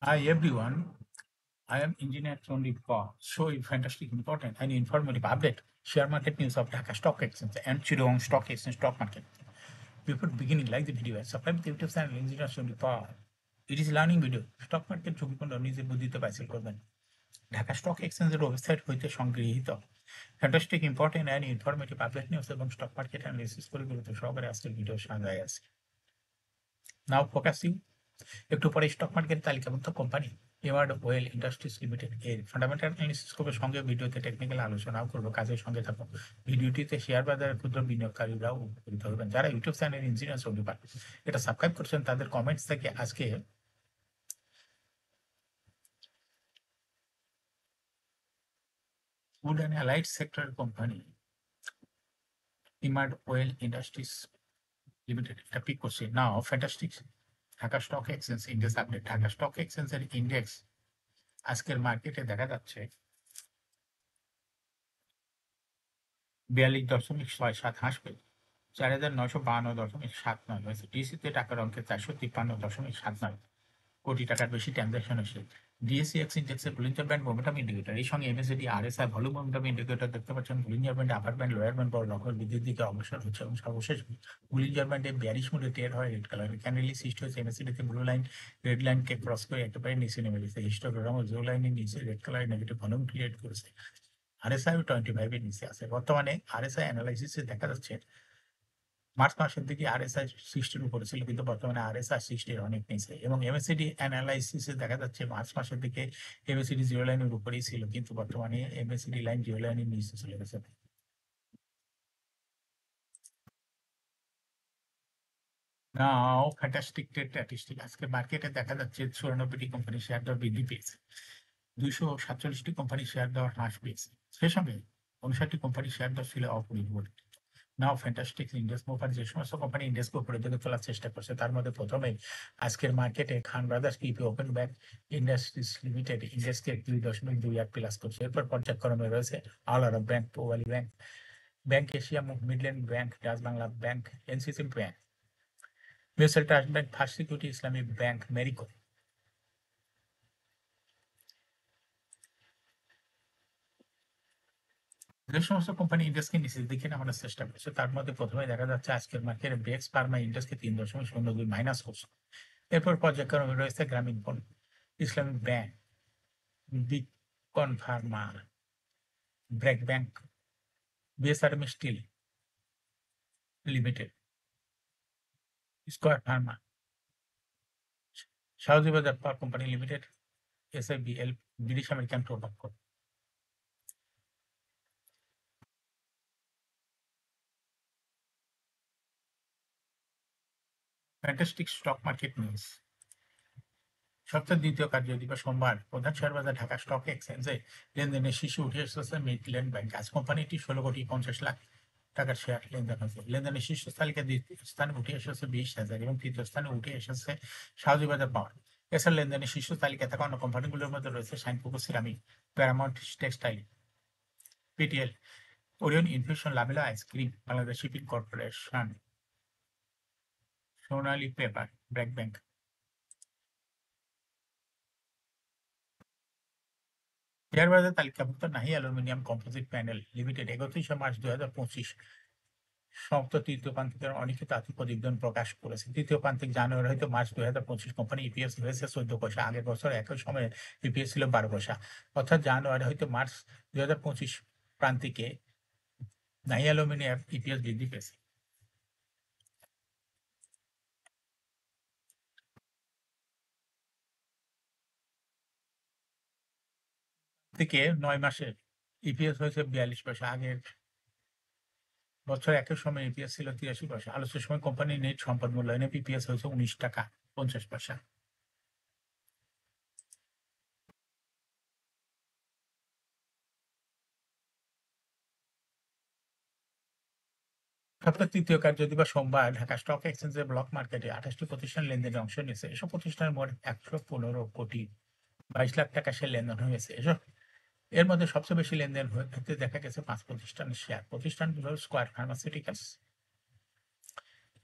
Hi everyone, I am Engineer Tony Paul. So fantastic, important and informative update. Share market news of Dhaka Stock Exchange and Chittagong Stock Exchange stock market. Before beginning, like the video and subscribe to the YouTube channel Engineer Tony Paul. It is learning video. Stock market ঝুঁকিপূর্ণ নিজের বুদ্ধিতে বাইসেল করবেন। Dhaka stock এক্সচেঞ্জের website হইতে সংগৃহীত fantastic important and informative update news এবং stock market analysis পরিগুলিত সহকারে আজকের ভিডিও সাজায় আছে। নাও ফোকাসিং একটু পরে স্টক মার্কেট তালিকাভুক্ত company award well industries limited এর ফান্ডামেন্টাল অ্যানালিসিস করবে, সঙ্গে ভিডিওতে টেকনিক্যাল আলোচনাও করবো। কাজের সঙ্গে থাকবো। ভিডিওটিতে শেয়ার বাজারের ক্ষুদ্র বিনিয়োগকারীরাও উপকৃত হবেন। যারা ইউটিউব চ্যানেল ইঞ্জিনিয়ার সন্ডিপার এটা সাবস্ক্রাইব করছেন, তাদের কমেন্টস থেকে আজকে food and allied sector company emerald oil industries limited এটা পিক করছে। Now fantastic Dhaka stock exchange index update. Dhaka stock এক্সচেঞ্জের ইন্ডেক্স আজকের মার্কেটে দেখা যাচ্ছে 42.67 হ্রাস পেয়ে 4,952.79 হয়েছে। ডিএসসিতে টাকার অঙ্কে 453.79 কোটি টাকার বেশি ট্রানজাকশন হয়েছে। ডিএসসি এক্স ইন্ডেক্সের বুলিঞ্জার ব্যান্ড মোমেন্টাম ইন্ডিকেটর, এই সঙ্গে MACD RSI volume momentum indicator দেখতে পাচ্ছেন। Bollinger band upper band lower band বড় রকমের বৃদ্ধির দিকে অগ্রসর হচ্ছে এবং সর্বশেষ বুলিঞ্জার ব্যান্ডে বিয়ারিশ মুডে ট্রেড হয় রেড কালার ক্যান্ডেলি সৃষ্টি হয়েছে। এমএসিডিতে ব্লু লাইন রেড লাইনকে ক্রস করে একেবারে নিচে নেমে গেছে। হিস্টোগ্রাম ব্লু লাইনের নিচে red colour negative volume create করেছে। আরএসআই 25 এর নিচে আছে। বর্তমানে আরএসআই অ্যানালাইসিসে দেখা যাচ্ছে মার্চ মাসের দিকে আরএসআই 60 উপরে ছিল, কিন্তু বর্তমানে আরএসআই 60 অনেক নিচে। এবং এমএসিডি অ্যানালাইসিসে দেখা যাচ্ছে মার্চ মাসের দিকে এমএসিডি জিরো লাইনের উপরেই ছিল, কিন্তু বর্তমানে এমএসিডি লাইন জিরো লাইনের নিচে চলে গেছে। নাও ফ্যান্টাস্টিক ট্রেড স্ট্যাটিস্টিক। আজকে মার্কেটে দেখা যাচ্ছে 94টি কোম্পানির শেয়ার দর বৃদ্ধি পেয়েছে, 247টি কোম্পানির শেয়ার দর হ্রাস পেয়েছে। সেই সঙ্গে 59টি কোম্পানির শেয়ার দর ছিল অপরিবর্তিত। নাও ফ্যান্টাস্টিক ইন্ডেক্স মুভার যে সমস্ত কোম্পানি ইন্ডেক্সকে উপরে দিকে তোলার চেষ্টা করছে, তার মধ্যে প্রথমে আজকের মার্কেটে Khan brothers PP woven bag industries limited ইন্ডেক্সকে 2.28 প্লাস করছে। এরপর পর্যায়ক্রমে রয়েছে অল আরব bank, Pubali bank, bank Asia, Midland bank, Dutch Bangla bank, NCC bank, mutual trust bank, first security Islami bank, Marico. যে সমস্ত কোম্পানি ইন্ডেক্সকে নিচের দিকে নামানোর চেষ্টা করছে, তার মধ্যে প্রথমে দেখা যাচ্ছে আজকের মার্কেটে বেক্স ফার্মা ইন্ডেক্সকে 3.02 মাইনাস করছে। এরপর পর্যায়ক্রমে রয়েছে Grameenphone, Islamic bank, Beacon pharma, BRAC bank, BSRM steel limited, square pharma, Shahjibazar power company limited, SIBL, British American tobacco. Fantastic stock market news. সপ্তাহের দ্বিতীয় কার্যদিবস সোমবার প্রধান শেয়ার বাজার ঢাকা স্টক এক্সচেঞ্জে লেনদেনের শীর্ষে উঠে এসেছে মিডল্যান্ড ব্যাংক। আজ কোম্পানিটি 16,50,00,000 টাকার শেয়ার লেনদেন হয়েছে। লেনদেনের শীর্ষ তালিকায় দ্বিতীয় স্থানে উঠে এসেছে 20,000 এবং তৃতীয় স্থানে উঠে এসেছে সাউদি বাজার পাওয়ার। এছাড়া লেনদেনের শীর্ষ তালিকায় থাকা অন্য কোম্পানিগুলোর মধ্যে রয়েছে Shinepukur ceramic, Paramount textile, PTL, Orion infusion, লামিলা ice cream, Bangladesh shipping corporation, Sonali paper, BRAC bank. Share বাজার তালিকাভুক্ত Nahee aluminium composite panel limited 31 March 2025 সমাপ্ত তৃতীয় প্রান্তিকের অনিশ্চিত আর্থিক প্রতিবেদন প্রকাশ করেছে। তৃতীয় প্রান্তিক জানুয়ারি হয়তো মার্চ 2025 কোম্পানি ইপিএস হয়েছে 14 পয়সা। আগের বছর একই সময়ে ইপিএস ছিল 12 পয়সা। অর্থাৎ জানুয়ারি হয়তো মার্চ 2025 প্রান্তিকে নাহি অ্যালুমিনিয়াম ইপিএস বৃদ্ধি পেয়েছে। থেকে 9 মাসে ইপিএস হয়েছে 42 পয়সা। আগের বছর একই সময় ইপিএস ছিল 83 পয়সা। আলোচ্য সময় কোম্পানির নেট সম্পদ মূল্যায়নে ইপিএস হয়েছে 19 টাকা 50 পয়সা। সপ্তাহের তৃতীয় কার্যদিবস সোমবার ঢাকা স্টক এক্সচেঞ্জের ব্লক মার্কেটে 28টি প্রতিষ্ঠান লেনদেনে অংশ নিয়েছে। এসব প্রতিষ্ঠানের মোট 115,22,00,000 টাকা শেয়ার লেনদেন হয়েছে। এর মধ্যে সবচেয়ে বেশি লেনদেন হতে দেখা গেছে 5 প্রতিষ্ঠানের শেয়ার। প্রতিষ্ঠানগুলো Square pharmaceuticals,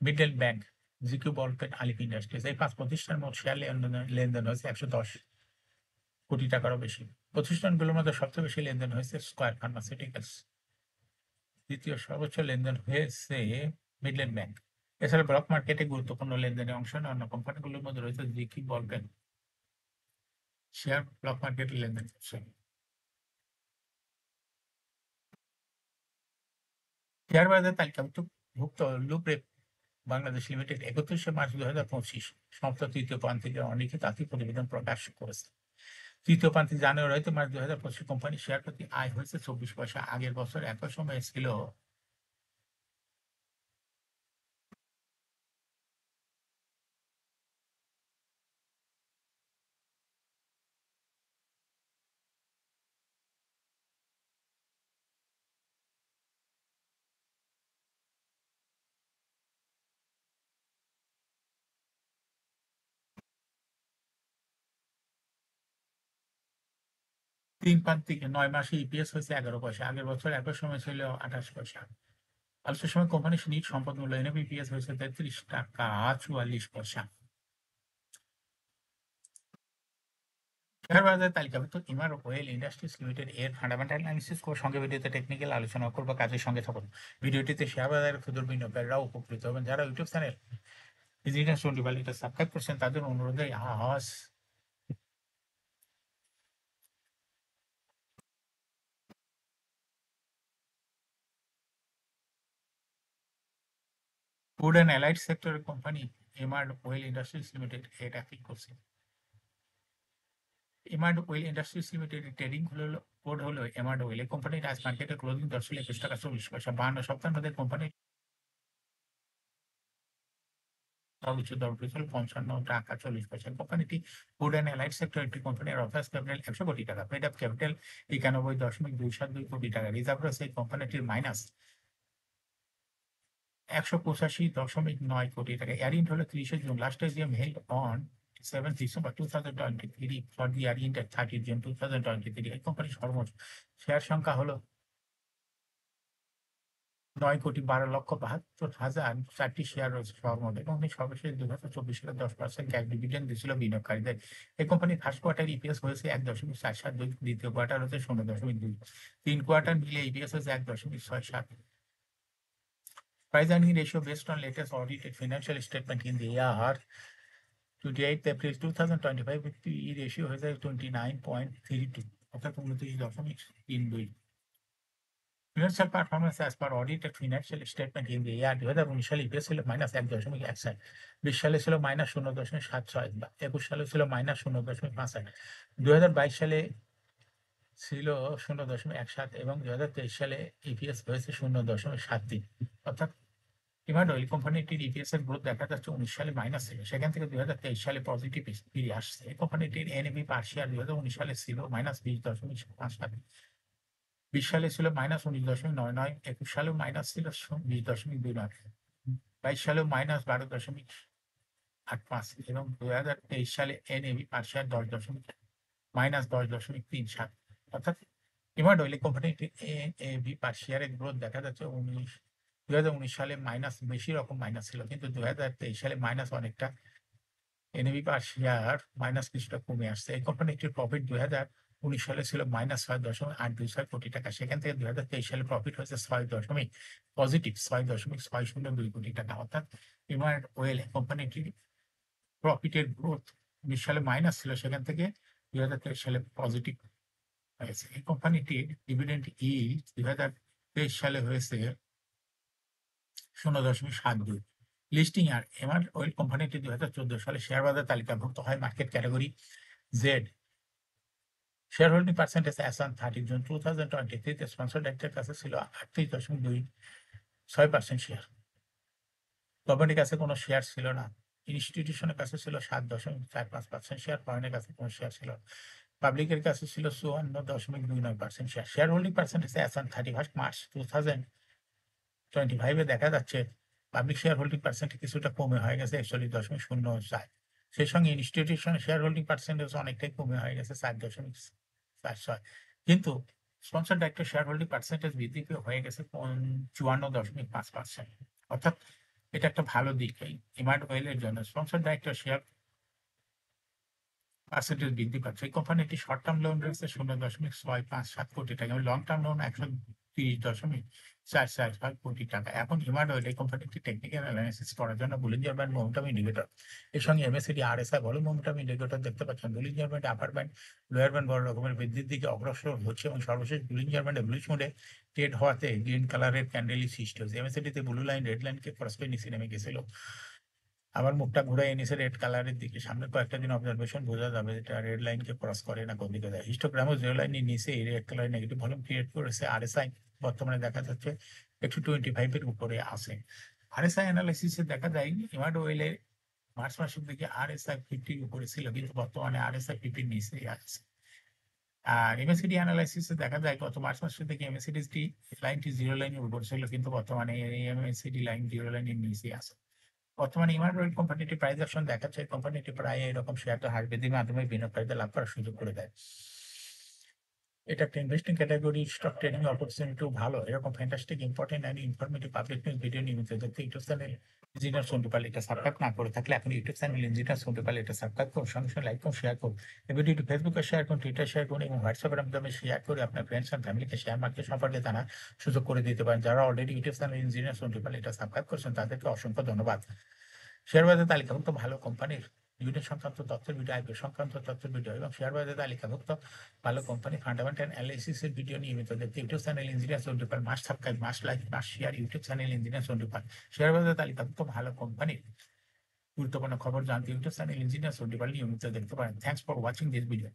Midland bank, GQ ball pen, আলিপ ইন্ডাস্ট্রিজ, এই 5 প্রতিষ্ঠান মোট শেয়ার লেনদেন হয়েছে 110 কোটি টাকারও বেশি। প্রতিষ্ঠানগুলোর মধ্যে সবচেয়ে বেশি লেনদেন হয়েছে স্কয়ার ফার্মাসিউটিক্যালস। দ্বিতীয় সর্বোচ্চ লেনদেন হয়েছে মিডল্যান্ড ব্যাংক। এছাড়া ব্লক মার্কেটে গুরুত্বপূর্ণ লেনদেনে অংশ নেওয়া অন্য কোম্পানিগুলোর মধ্যে রয়েছে জিকিউ বলকেন শেয়ার ব্লক মার্কেটে লেনদেন করছে। শেয়ার বাজার তালিকাভুক্ত লুব্রে বাংলাদেশ লিমিটেড 31শে মার্চ 2025 সমাপ্ত তৃতীয় প্রান্তিকে অনিখিত আর্থিক প্রতিবেদন প্রকাশ করেছে। তৃতীয় প্রান্তিক জানুয়ারি হইতে মার্চ 2025 কোম্পানির শেয়ার প্রতি আয় হয়েছে 24 পয়সা। আগের বছর একই সময়ে ছিল 3 প্রান্তিকে 9 মাসে ইপিএস হয়েছে 11 পয়সা। আগের বছর একই সময় ছিল 28 পয়সা। আলোচনার সময় কোম্পানির নিট সম্পদ মূল্য এনএবিপিএস হয়েছে 33 টাকা 44 পয়সা। শেয়ার বাজার তালিকাভুক্ত ইমার ওয়েল ইন্ডাস্ট্রিজ লিমিটেড এর ফান্ডামেন্টাল অ্যানালিসিস করে সঙ্গে ভিডিওতে টেকনিক্যাল আলোচনা করবো, কাজের সঙ্গে থাকুন। ভিডিওটিতে শেয়ার বাজারের ক্ষুদ্র বিনিয়োগকারীরাও উপকৃত হবেন। যারা ইউটিউব চ্যানেল বিজনেস টোয়েন্টি এটা সাবস্ক্রাইব করছেন তাদের অনুরোধে আওয়াজ ফুড অ্যান্ড অ্যালাইড সেক্টরের company Emerald oil industries limited এটা ঠিক করছে। Emerald oil industries limited trading code হলো এমার্ড ওয়েল। এই কোম্পানির আজ মার্কেটে ক্লোজিং দর ছিল 21 টাকা 40 পয়সা। 52 সপ্তাহের মধ্যে কোম্পানির সর্বোচ্চ দর ছিল 55 টাকা 40 পয়সা। কোম্পানিটি ফুড অ্যান্ড অ্যালাইড সেক্টর একটি কোম্পানির অফার্স ক্যাপিটাল 100 কোটি টাকা, পেড আপ ক্যাপিটাল 91.272 কোটি টাকা, রিজার্ভ রয়েছে এই কোম্পানিটির মাইনাস 185.9 কোটি টাকা। এয়ারিন্ট হলো 30 June. Last AGM held on 7 December 2023 for the year end 30 June 2023। এই কোম্পানির সর্বোচ্চ শেয়ার সংখ্যা হলো 9,12,72,000 শেয়ার রয়েছে সর্বমোট। এবং সর্বশেষ 2024 সালে 10% ক্যাশ ডিভিডেন্ড দিয়েছিল বিনিয়োগকারীদের। এই কোম্পানির ফার্স্ট কোয়ার্টার ইপিএস হয়েছে 1.472, দ্বিতীয় কোয়ার্টার হচ্ছে 0.2, 3 কোয়ার্টার মিলে ইপিএস হয়েছে 1.67। Price earning ratio based on latest audited financial statement in the year 28 April 2025 with PE ratio হয়েছে 29.32, অর্থাৎ 29.32। Financial performance as per audited financial statement in the year 2019 সালে EPS ছিল -1.61, 20 সালে ছিল -0.76, 21 সালে ছিল -0.58, 2022 সালে ছিল 0.17 এবং 2023 সালে ইপিএস হয়েছে 0.73। অর্থাৎ ইমার্ড অয়েল কোম্পানিটির ইপিএস এর গ্রোথ দেখা যাচ্ছে 19 সালে মাইনাস ছিল, সেখান থেকে 2023 সালে পজিটিভ ফিরে আসছে। এই কোম্পানিটির এনএবি পার শেয়ার 2019 সালে ছিল -20.5 টাকা, 20 সালে ছিল -19.99, 21 সালেও মাইনাস ছিল 20.29, 22 সালেও -12.85 এবং 2023 সালে এনএবি পার শেয়ার -10.37। অর্থাৎ ইমার্ড অয়েল কোম্পানিটির এনএবি পার শেয়ারের গ্রোথ দেখা যাচ্ছে 2019 সালে মাইনাস, বেশি রকম মাইনাস ছিল, কিন্তু 2023 সালে মাইনাস অনেকটা এনএবি পার শেয়ার মাইনাস কিছুটা কমে আসছে। এই কোম্পানিটির প্রফিট 2019 সালে ছিল -6.826 কোটি টাকা, সেখান থেকে 2023 সালে প্রফিট হয়েছে পজিটিভ 6.602 কোটি টাকা। অর্থাৎ ইমার্ড অয়েল কোম্পানিটির প্রফিটের গ্রোথ 19 সালে মাইনাস ছিল, সেখান থেকে 2023 সালে পজিটিভ হয়েছে। এই কোম্পানিটির ডিভিডেন্ড ইল্ড 2023 সালে হয়েছে 0.72। লিস্টিং আর এমার্ড অয়েল কোম্পানিটি 2014 সালে শেয়ার বাজার তালিকাভুক্ত হয় market category Z. Share holding percentage as on 30 June 2023 তে স্পন্সর ডাইরেক্টরের কাছে ছিল 38.26% শেয়ার। কোম্পানির কাছে কোনো শেয়ার ছিল না। ইনস্টিটিউশনের কাছে ছিল 7.45% শেয়ার। ফরেনের কাছে কোনো শেয়ার ছিল না। পাবলিকের কাছে ছিল 54.29% share. Share holding percentage as on 31 March 2025 এ দেখা যাচ্ছে পাবলিক শেয়ার হোল্ডিং পার্সেন্টেজ কিছুটা কমে হয়ে গেছে 41.04। সেই সঙ্গে ইনস্টিটিউশনের শেয়ার হোল্ডিং পার্সেন্টেজ অনেকটাই কমে হয়ে গেছে 4.46। কিন্তু sponsor director share holding percentage বৃদ্ধি হয়ে গেছে 54.5%। অর্থাৎ এটা একটা ভালো দিক এই ইমার্ট ওয়েলের জন্য। স্পন্সর ডাইরেক্টর শেয়ার পার্সেন্টেজ বৃদ্ধি পাচ্ছে। এই কোম্পানিটি শর্ট টার্ম লোন রয়েছে 0.657 কোটি টাকা এবং লং টার্ম লোন 130.445 কোটি টাকা। এখন হিমালয় ওয়েল এই কোম্পানিটি টেকনিক্যাল অ্যানালাইসিস করার জন্য বুলিঞ্জার ব্যান্ড মোমেন্টাম ইন্ডিকেটর এর সঙ্গে MACD RSI volume momentum indicator দেখতে পাচ্ছেন। Bollinger band upper band lower band বড় রকমের বৃদ্ধির দিকে অগ্রসর হচ্ছে এবং সর্বশেষ বুলিঞ্জার ব্যান্ডে বুলিশ মোডে ট্রেড হওয়াতে গ্রিন কালারের ক্যান্ডেলই সৃষ্টি হয়েছে। এমএসিডিতে ব্লু লাইন রেড লাইনকে ক্রস করে নিচে নেমে গেছিল। আবার মুখটা ঘুরে এনেছে রেড কালারের দিকে। সামনে কয়েকটা দিন অবজারভেশন বোঝা যাবে যেটা রেড লাইনকে ক্রস করে না কোন দিকে যায়। হিস্টোগ্রামও জিরো লাইনের নিচে এই red colour negative volume create করেছে। আরএসআই বর্তমানে দেখা যাচ্ছে একটু 25-এর উপরে আছে। আরএসআই অ্যানালাইসিসে দেখা যায় ইমার্ট ওয়েলে মার্চ মাসের দিকে আরএসআই 50-র উপরে ছিল, কিন্তু বর্তমানে আরএসআই 50-র নিচেই আছে। আর এমএসিডি অ্যানালাইসিসে দেখা যায় গত মার্চ মাসের দিকে এমএসিডি লাইনটি জিরো লাইনের উপর ছিল, কিন্তু বর্তমানে এই এমএসিডি লাইন জিরো লাইনের নিচেই আছে। বর্তমানে ইমার্ট ওয়েল কোম্পানিটি প্রাইস অ্যাকশন দেখাচ্ছে। কোম্পানিটি প্রায় এরকম শেয়ারটা হ্রাস বৃদ্ধির মাধ্যমে বিনিয়োগকারীদের লাভ করার সুযোগ করে দেয়। এটা একটা ইনভেস্টিং ক্যাটাগরি। স্টক ট্রেডিং অপরচুনিটিও ভালো। এরকম fantastic important and informative public news video নিয়মিত দেখতে YouTube channel engineer Shontu Pal এটা সাবস্ক্রাইব না করে থাকলে এখন YouTube channel engineer Shontu Pal এটা সাবস্ক্রাইব করুন, সঙ্গে সঙ্গে লাইক করুন, শেয়ার করুন। এই ভিডিওটি ফেসবুকে শেয়ার করুন, টুইটার শেয়ার করুন এবং হোয়াটসঅ্যাপের মাধ্যমে শেয়ার করে আপনার ফ্রেন্ডস অ্যান্ড ফ্যামিলিকে শেয়ার মার্কেট সম্পর্কে জানার সুযোগ করে দিতে পারেন। যারা already YouTube channel engineer Shontu Pal এটা সাবস্ক্রাইব করছেন তাদেরকে অসংখ্য ধন্যবাদ। শেয়ার বাজার তালিকাভুক্ত ভালো কোম্পানির ডিভিডেন্ড সংক্রান্ত তথ্যের ভিডিও, আইপিও সংক্রান্ত তথ্যের ভিডিও এবং শেয়ার বাজার তালিকাভুক্ত ভালো কোম্পানি ফান্ডামেন্টাল অ্যানালাইসিসের ভিডিও নিয়মিত দেখতে YouTube channel engineer Shontu Pal must subscribe, must like, must share YouTube channel engineer Shontu Pal. Share বাজার তালিকাভুক্ত ভালো কোম্পানির গুরুত্বপূর্ণ খবর জানতে YouTube channel engineer Shontu Pal নিয়মিত দেখতে পারেন। Thanks for watching this video.